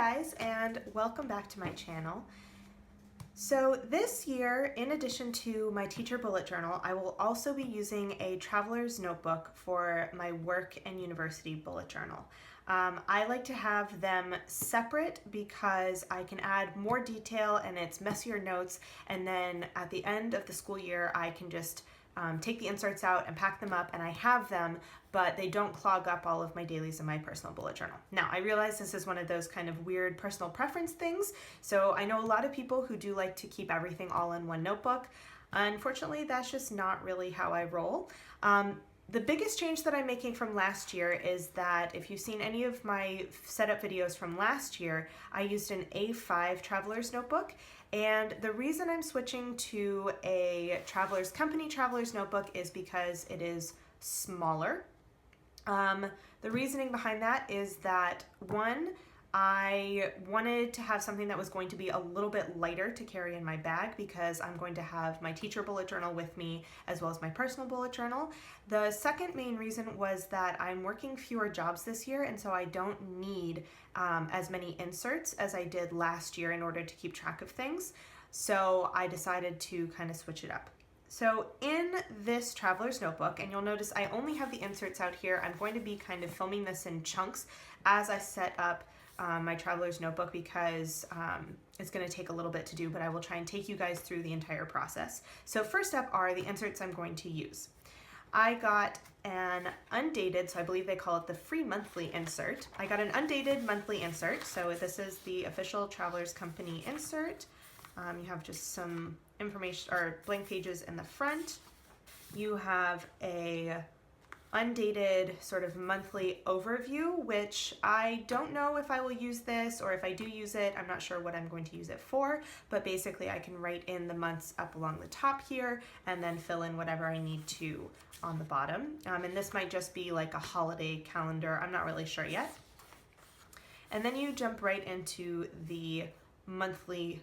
guys, and welcome back to my channel. So this year, in addition to my teacher bullet journal, I will also be using a traveler's notebook for my work and university bullet journal. I like to have them separate because I can add more detail and it's messier notes, and then at the end of the school year I can just take the inserts out and pack them up, and I have them, but they don't clog up all of my dailies in my personal bullet journal. Now, I realize this is one of those kind of weird personal preference things, so I know a lot of people who do like to keep everything all in one notebook. Unfortunately, that's just not really how I roll. The biggest change that I'm making from last year is that if you've seen any of my setup videos from last year, I used an A5 traveler's notebook. And the reason I'm switching to a company traveler's notebook is because it is smaller. The reasoning behind that is that, one, I wanted to have something that was going to be a little bit lighter to carry in my bag because I'm going to have my teacher bullet journal with me as well as my personal bullet journal. The second main reason was that I'm working fewer jobs this year, and so I don't need as many inserts as I did last year in order to keep track of things. So I decided to kind of switch it up. So in this traveler's notebook, and you'll notice I only have the inserts out here, I'm going to be kind of filming this in chunks as I set up my traveler's notebook because it's going to take a little bit to do, but I will try and take you guys through the entire process. So first up are the inserts I'm going to use. I got an undated, so I believe they call it the free monthly insert. I got an undated monthly insert, so this is the official Travelers Company insert. You have just some information or blank pages in the front. You have a undated sort of monthly overview, which I don't know if I will use this, or if I do use it, I'm not sure what I'm going to use it for, but basically I can write in the months up along the top here and then fill in whatever I need to on the bottom. And this might just be like a holiday calendar, I'm not really sure yet. And then you jump right into the monthly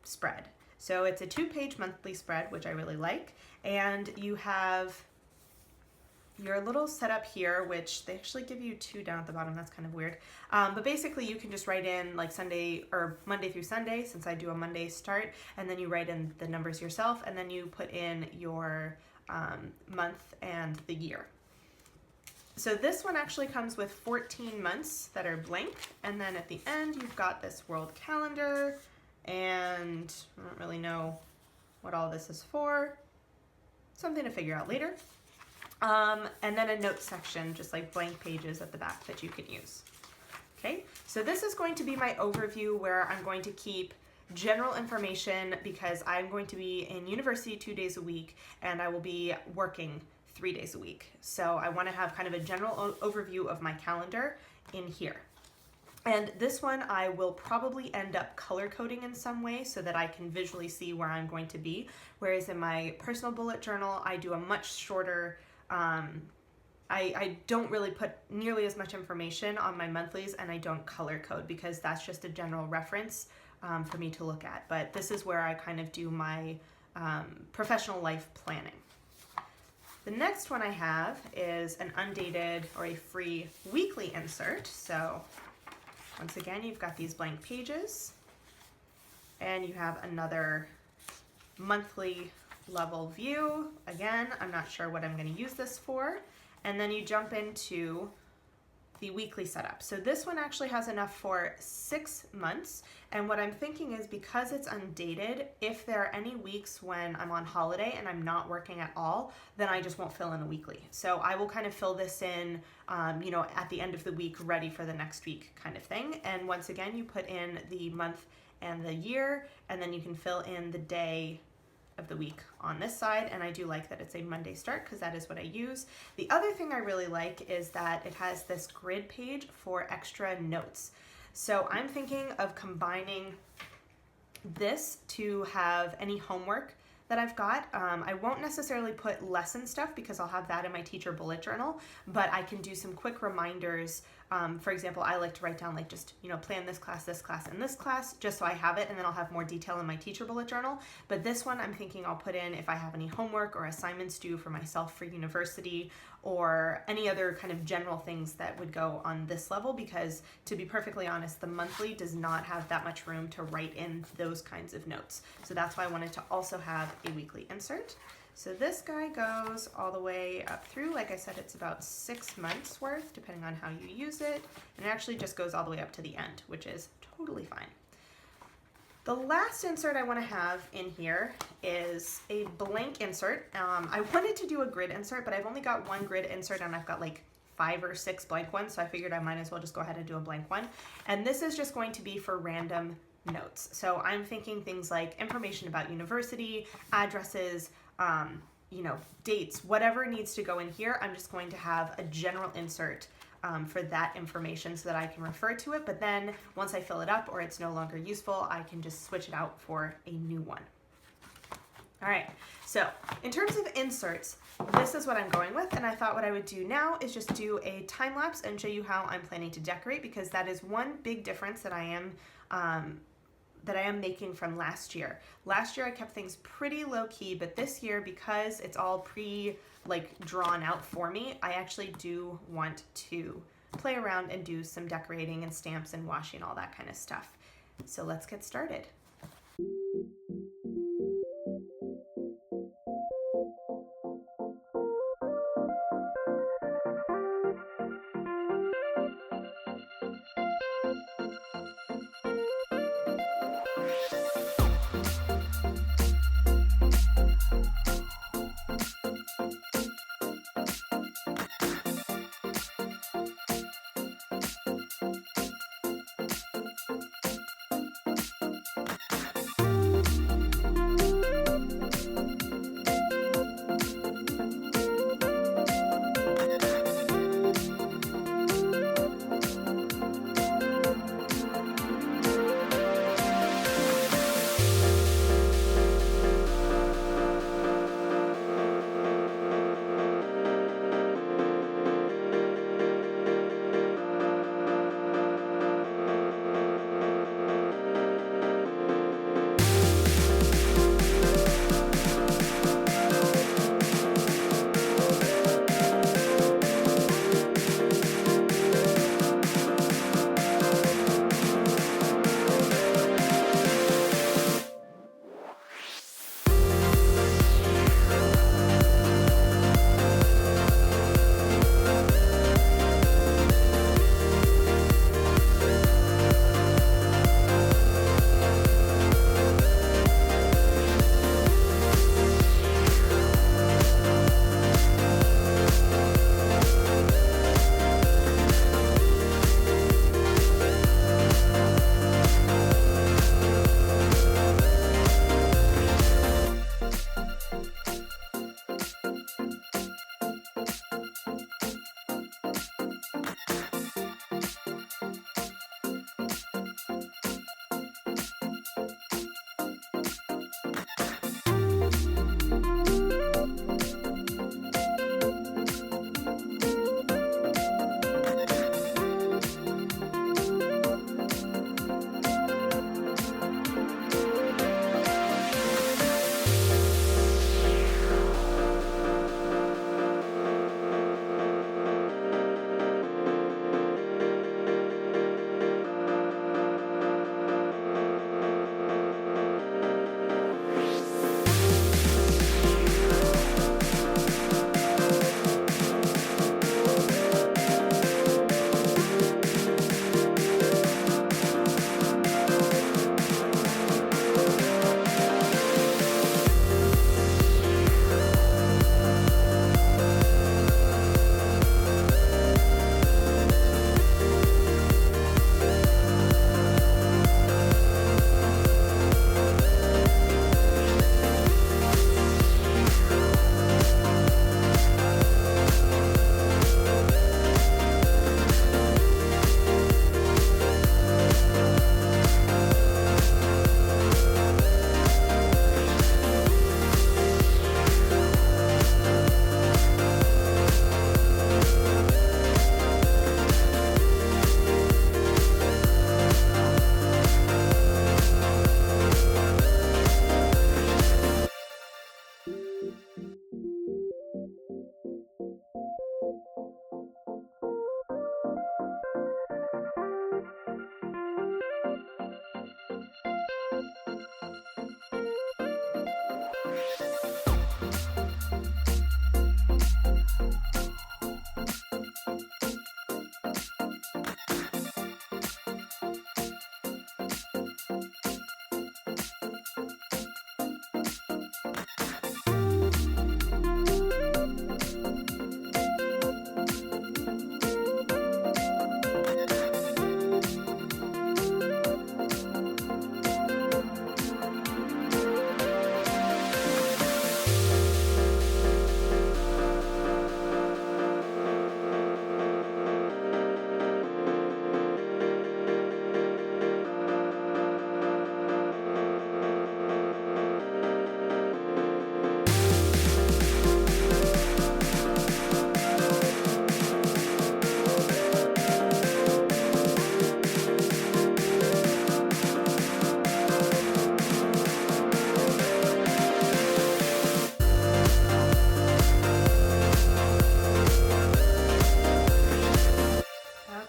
spread. So it's a 2-page monthly spread, which I really like, and you have your little setup here, which they actually give you 2 down at the bottom. That's kind of weird. But basically you can just write in like Sunday or Monday through Sunday, since I do a Monday start, and then you write in the numbers yourself, and then you put in your month and the year. So this one actually comes with 14 months that are blank, and then at the end you've got this world calendar, and I don't really know what all this is for. Something to figure out later. And then a note section, just like blank pages at the back that you can use. Okay, so this is going to be my overview where I'm going to keep general information because I'm going to be in university 2 days a week and I will be working 3 days a week. So I want to have kind of a general overview of my calendar in here. And this one I will probably end up color coding in some way so that I can visually see where I'm going to be. Whereas in my personal bullet journal, I do a much shorter I don't really put nearly as much information on my monthlies, and I don't color code because that's just a general reference for me to look at. But this is where I kind of do my professional life planning. The next one I have is an undated or a free weekly insert. So once again, you've got these blank pages and you have another monthly level view. Again, I'm not sure what I'm going to use this for. And then you jump into the weekly setup. So this one actually has enough for 6 months. And what I'm thinking is, because it's undated, if there are any weeks when I'm on holiday and I'm not working at all, then I just won't fill in a weekly. So I will kind of fill this in, you know, at the end of the week, ready for the next week kind of thing. And once again, you put in the month and the year, and then you can fill in the day of the week on this side, and I do like that it's a Monday start because that is what I use. The other thing I really like is that it has this grid page for extra notes. So I'm thinking of combining this to have any homework that I've got. I won't necessarily put lesson stuff because I'll have that in my teacher bullet journal, but I can do some quick reminders For example, I like to write down like just, plan this class, and this class, just so I have it, and then I'll have more detail in my teacher bullet journal. But this one I'm thinking I'll put in if I have any homework or assignments due for myself for university, or any other kind of general things that would go on this level, because to be perfectly honest, the monthly does not have that much room to write in those kinds of notes. So that's why I wanted to also have a weekly insert. So this guy goes all the way up through, like I said, it's about 6 months worth, depending on how you use it. And it actually just goes all the way up to the end, which is totally fine. The last insert I want to have in here is a blank insert. I wanted to do a grid insert, but I've only got one grid insert and I've got like 5 or 6 blank ones, so I figured I might as well just go ahead and do a blank one. And this is just going to be for random notes. So I'm thinking things like information about university, addresses, dates, whatever needs to go in here. I'm just going to have a general insert for that information so that I can refer to it. But then once I fill it up or it's no longer useful, I can just switch it out for a new one. All right, so in terms of inserts, this is what I'm going with, and I thought what I would do now is just do a time lapse and show you how I'm planning to decorate, because that is one big difference that I am making from last year. Last year I kept things pretty low key, but this year, because it's all drawn out for me, I actually do want to play around and do some decorating and stamps and washi and all that kind of stuff. So let's get started.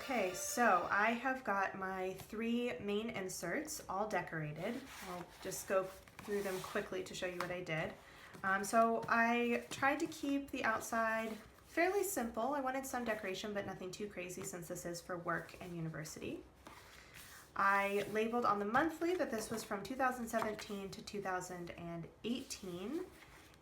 Okay, so I have got my 3 main inserts all decorated. I'll just go through them quickly to show you what I did. So I tried to keep the outside fairly simple. I wanted some decoration, but nothing too crazy since this is for work and university. I labeled on the monthly that this was from 2017 to 2018.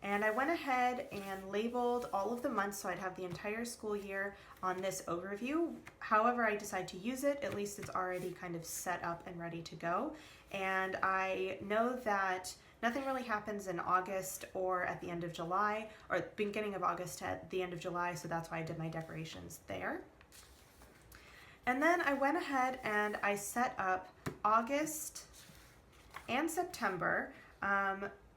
And I went ahead and labeled all of the months so I'd have the entire school year on this overview. However I decide to use it, at least it's already kind of set up and ready to go. And I know that nothing really happens in August or at the end of July, or beginning of August at the end of July, so that's why I did my decorations there. And then I went ahead and I set up August and September.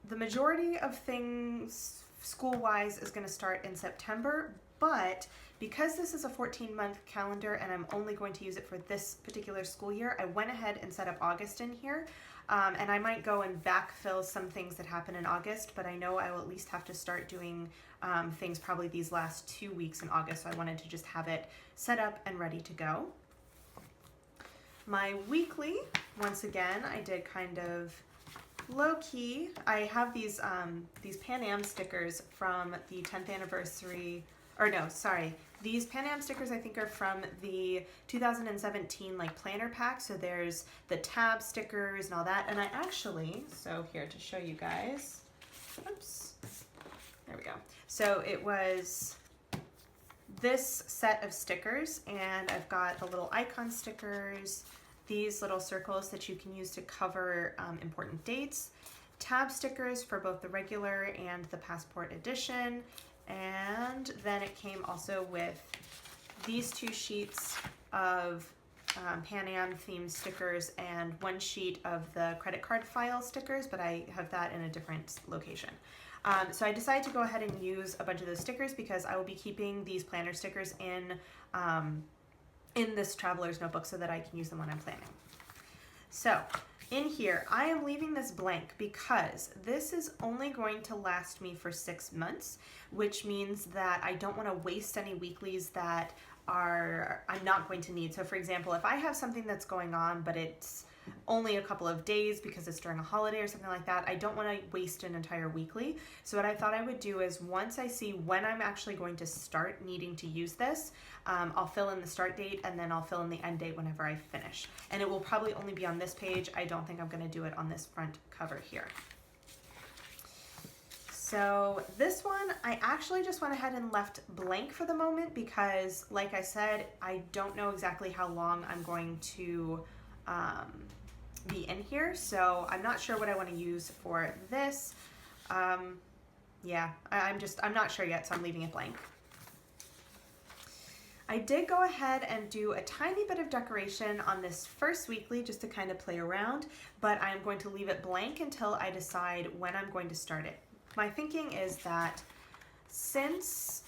The majority of things school-wise is going to start in September, but because this is a 14-month calendar and I'm only going to use it for this particular school year, I went ahead and set up August in here. And I might go and backfill some things that happen in August, but I know I will at least have to start doing things probably these last 2 weeks in August, so I wanted to just have it set up and ready to go. My weekly, once again, I did kind of low-key. I have these Pan Am stickers from the 10th anniversary, or no, sorry, these Pan Am stickers I think are from the 2017 like planner pack, so there's the tab stickers and all that, and I actually, so here to show you guys, oops, there we go. So it was this set of stickers, and I've got the little icon stickers, these little circles that you can use to cover important dates, tab stickers for both the regular and the passport edition, and then it came also with these 2 sheets of Pan Am themed stickers and 1 sheet of the credit card file stickers, but I have that in a different location. So I decided to go ahead and use a bunch of those stickers because I will be keeping these planner stickers in this traveler's notebook so that I can use them when I'm planning. So in here, I am leaving this blank because this is only going to last me for 6 months, which means that I don't want to waste any weeklies that I'm not going to need. So for example, if I have something that's going on, but it's only a couple of days because it's during a holiday or something like that, I don't want to waste an entire weekly. So what I thought I would do is once I see when I'm actually going to start needing to use this, I'll fill in the start date and then I'll fill in the end date whenever I finish. And it will probably only be on this page. I don't think I'm going to do it on this front cover here. So this one, I actually just went ahead and left blank for the moment because, like I said, I don't know exactly how long I'm going to be in here, so I'm not sure what I want to use for this. Yeah, I'm not sure yet, so I'm leaving it blank. I did go ahead and do a tiny bit of decoration on this first weekly just to kind of play around, but I'm going to leave it blank until I decide when I'm going to start it. My thinking is that since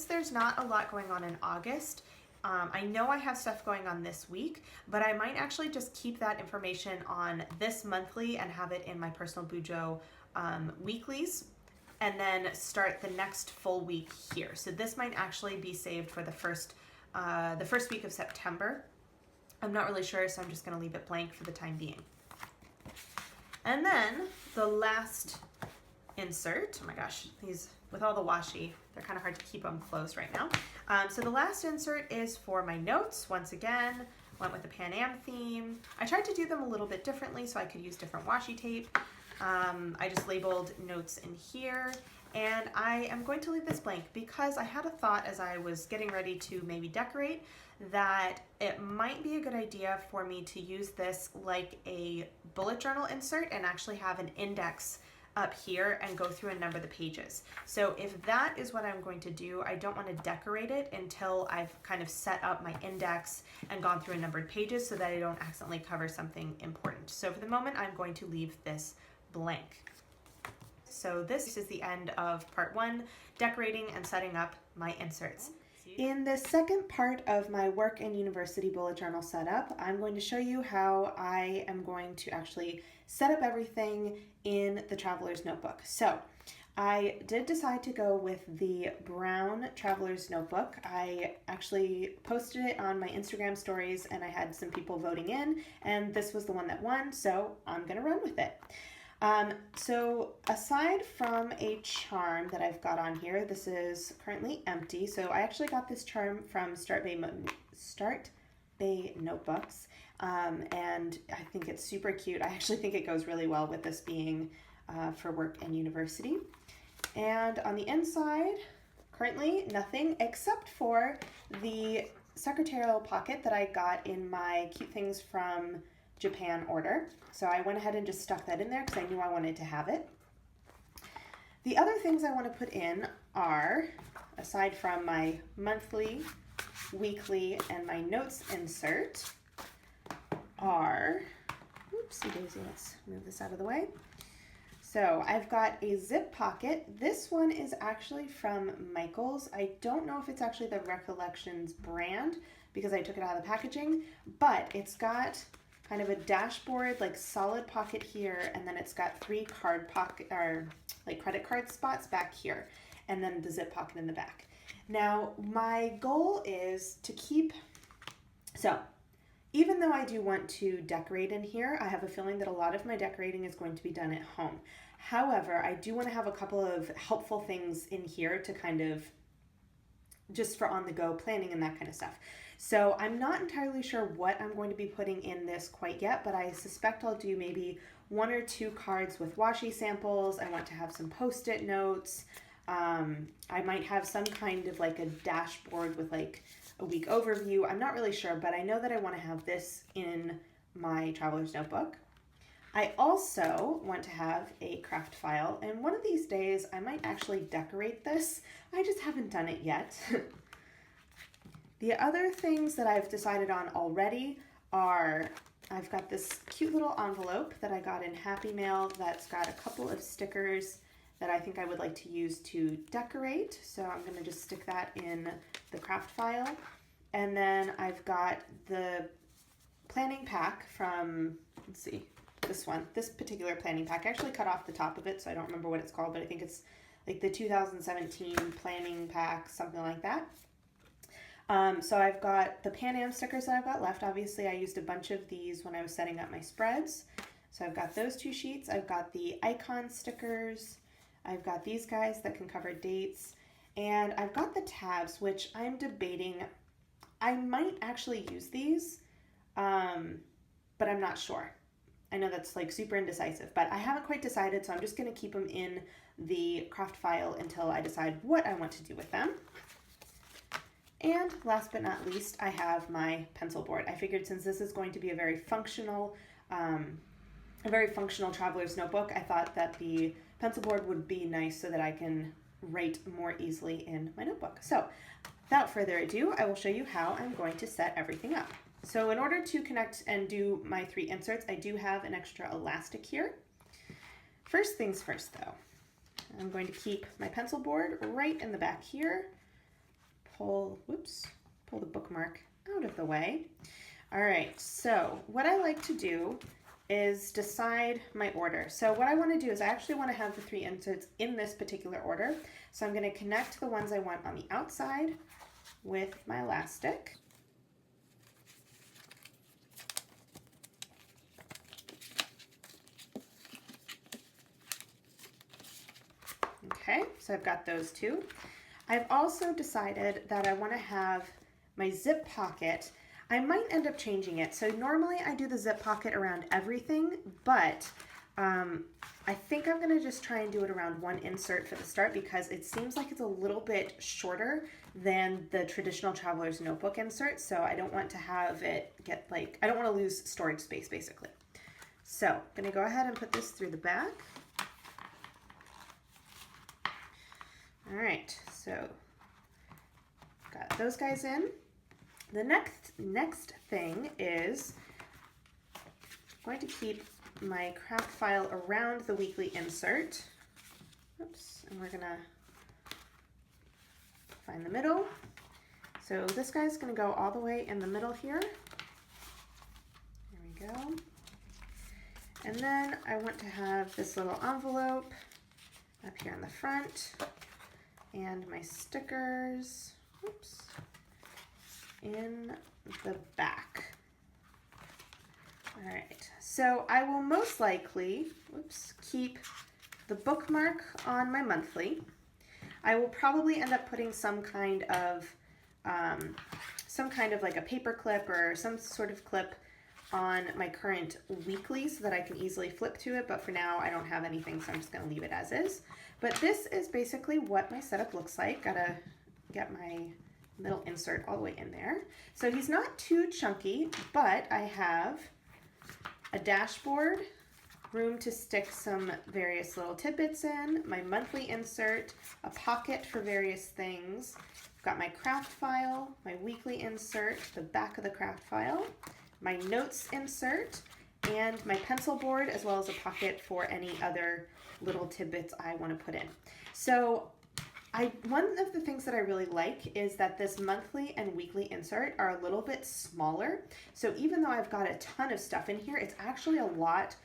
there's not a lot going on in August, I know I have stuff going on this week, but I might actually just keep that information on this monthly and have it in my personal Bujo weeklies, and then start the next full week here. So this might actually be saved for the first week of September. I'm not really sure, so I'm just going to leave it blank for the time being. And then the last insert. Oh my gosh, these, with all the washi, they're kind of hard to keep them closed right now. So the last insert is for my notes. Once again, went with the Pan Am theme. I tried to do them a little bit differently so I could use different washi tape. I just labeled notes in here, and I am going to leave this blank because I had a thought as I was getting ready to maybe decorate that it might be a good idea for me to use this like a bullet journal insert and actually have an index up here and go through and number the pages. So if that is what I'm going to do, I don't want to decorate it until I've kind of set up my index and gone through and numbered pages so that I don't accidentally cover something important. So for the moment, I'm going to leave this blank. So this is the end of part 1, decorating and setting up my inserts. In the second part of my work and university bullet journal setup, I'm going to show you how I am going to actually set up everything in the Traveler's Notebook. So I did decide to go with the brown Traveler's Notebook. I actually posted it on my Instagram stories and I had some people voting in, and this was the one that won, so I'm gonna run with it. So aside from a charm that I've got on here, this is currently empty. So I actually got this charm from Start Bay Notebooks, and I think it's super cute. I actually think it goes really well with this being for work and university. And on the inside, currently nothing except for the secretarial pocket that I got in my Cute Things from Japan order. So I went ahead and just stuck that in there because I knew I wanted to have it. The other things I want to put in are, aside from my monthly, weekly, and my notes insert, are, oopsie daisy, let's move this out of the way. So I've got a zip pocket. This one is actually from Michaels. I don't know if it's actually the Recollections brand because I took it out of the packaging, but it's got kind of a dashboard, like solid pocket here, and then it's got 3 card pocket or like credit card spots back here, and then the zip pocket in the back. Now my goal is to keep, so even though I do want to decorate in here, I have a feeling that a lot of my decorating is going to be done at home. However, I do want to have a couple of helpful things in here to kind of just for on the go planning and that kind of stuff. So I'm not entirely sure what I'm going to be putting in this quite yet, but I suspect I'll do maybe 1 or 2 cards with washi samples. I want to have some post-it notes. I might have some kind of like a dashboard with like a week overview. I'm not really sure, but I know that I want to have this in my Traveler's Notebook. I also want to have a craft file, and one of these days I might actually decorate this. I just haven't done it yet. The other things that I've decided on already are, I've got this cute little envelope that I got in Happy Mail that's got a couple of stickers that I think I would like to use to decorate. So I'm going to just stick that in the craft file. And then I've got the planning pack from, let's see, this particular planning pack. I actually cut off the top of it, so I don't remember what it's called, but I think it's like the 2017 planning pack, something like that. So I've got the Pan Am stickers that I've got left. Obviously, I used a bunch of these when I was setting up my spreads. So I've got those 2 sheets. I've got the icon stickers. I've got these guys that can cover dates. And I've got the tabs, which I'm debating. I might actually use these, but I'm not sure. I know that's like super indecisive, but I haven't quite decided, so I'm just going to keep them in the craft file until I decide what I want to do with them. And last but not least, I have my pencil board. I figured since this is going to be a very functional traveler's notebook, I thought that the pencil board would be nice so that I can write more easily in my notebook. So without further ado, I will show you how I'm going to set everything up. So in order to connect and do my 3 inserts, I do have an extra elastic here. First things first though, I'm going to keep my pencil board right in the back here. Pull the bookmark out of the way. All right, so what I like to do is decide my order. So what I want to do is I actually want to have the 3 inserts in this particular order. So I'm going to connect the ones I want on the outside with my elastic. So I've got those two. I've also decided that I want to have my zip pocket. I might end up changing it. So normally I do the zip pocket around everything, but I think I'm gonna just try and do it around one insert for the start because it seems like it's a little bit shorter than the traditional traveler's notebook insert. So I don't want to have it get like, I don't want to lose storage space basically. So I'm gonna go ahead and put this through the back. All right, so got those guys in. The next thing is I'm going to keep my craft file around the weekly insert. Oops, and we're gonna find the middle. So this guy's gonna go all the way in the middle here. There we go. And then I want to have this little envelope up here in the front and my stickers, oops, in the back. All right, so I will most likely, keep the bookmark on my monthly. I will probably end up putting some kind of like a paper clip or some sort of clip on my current weekly so that I can easily flip to it, but for now I don't have anything, so I'm just gonna leave it as is. But this is basically what my setup looks like. Gotta get my middle insert all the way in there. So he's not too chunky, but I have a dashboard, room to stick some various little tidbits in, my monthly insert, a pocket for various things. I've got my craft file, my weekly insert, the back of the craft file, my notes insert, and my pencil board, as well as a pocket for any other little tidbits I want to put in. So one of the things that I really like is that this monthly and weekly insert are a little bit smaller. So even though I've got a ton of stuff in here, it's actually a lot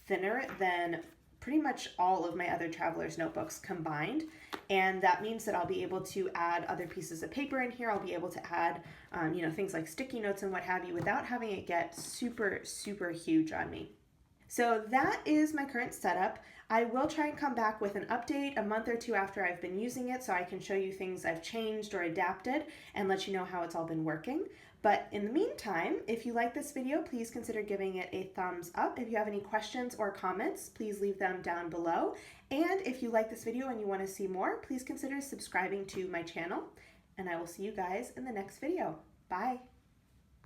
thinner than pretty much all of my other traveler's notebooks combined. And that means that I'll be able to add other pieces of paper in here. I'll be able to add, things like sticky notes and what have you without having it get super, super huge on me. So that is my current setup. I will try and come back with an update a month or two after I've been using it so I can show you things I've changed or adapted and let you know how it's all been working. But in the meantime, if you like this video, please consider giving it a thumbs up. If you have any questions or comments, please leave them down below. And if you like this video and you want to see more, please consider subscribing to my channel. And I will see you guys in the next video. Bye.